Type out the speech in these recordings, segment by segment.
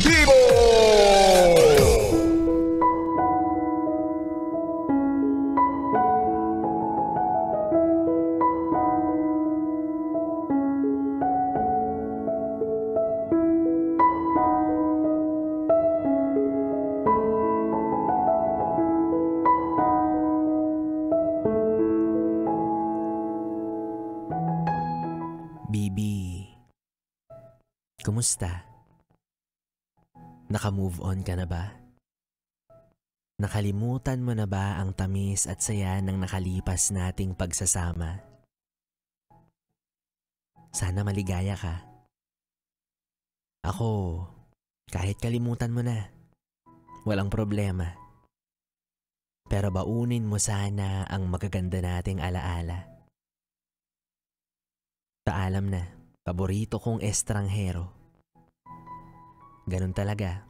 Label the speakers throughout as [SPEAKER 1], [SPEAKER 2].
[SPEAKER 1] Aktibo!
[SPEAKER 2] Bibi, kumusta? Naka-move on ka na ba? Nakalimutan mo na ba ang tamis at saya ng nakalipas nating pagsasama? Sana maligaya ka. Ako, kahit kalimutan mo na, walang problema. Pero baunin mo sana ang magaganda nating alaala. Paalam na, paborito kong estranghero. Ganun talaga.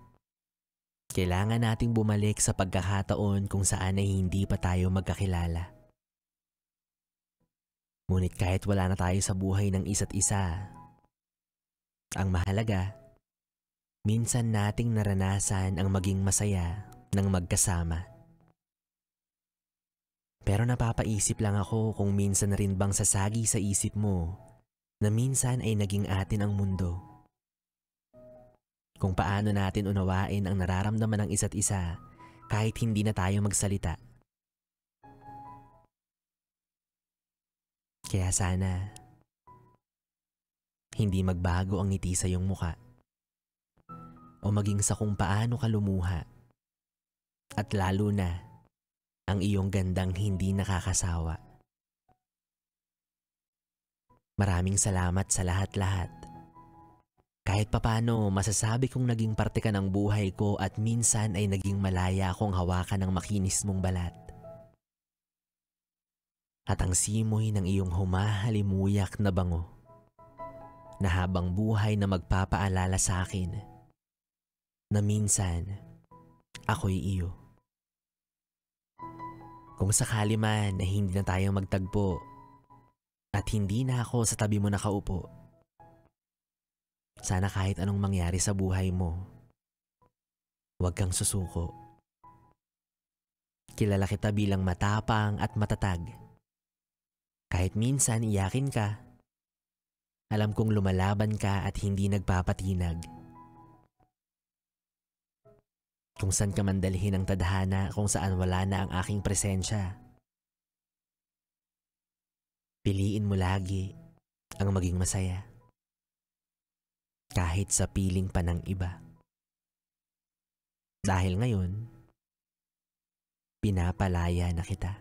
[SPEAKER 2] Kailangan nating bumalik sa pagkakataon kung saan ay hindi pa tayo magkakilala. Ngunit kahit wala na tayo sa buhay ng isa't isa, ang mahalaga, minsan nating naranasan ang maging masaya ng magkasama. Pero napapaisip lang ako kung minsan na rin bang sasagi sa isip mo na minsan ay naging atin ang mundo. Kung paano natin unawain ang nararamdaman ng isa't isa kahit hindi na tayo magsalita. Kaya sana, hindi magbago ang ngiti sa iyong muka o maging sa kung paano ka lumuha at lalo na ang iyong gandang hindi nakakasawa. Maraming salamat sa lahat-lahat. Kahit papano masasabi kong naging parte ka ng buhay ko at minsan ay naging malaya akong hawakan ng makinis mong balat. At ang simoy ng iyong humahalimuyak na bango na habang buhay na magpapaalala sa akin na minsan ako'y iyo. Kung sakali man na hindi na tayo magtagpo at hindi na ako sa tabi mo nakaupo, sana kahit anong mangyari sa buhay mo, huwag kang susuko. Kilala kita bilang matapang at matatag. Kahit minsan iyakin ka, alam kong lumalaban ka at hindi nagpapatinag. Kung saan ka man dalhin ang tadhana kung saan wala na ang aking presensya, piliin mo lagi ang maging masaya. Kahit sa piling pa ng iba. Dahil ngayon, pinapalaya na kita.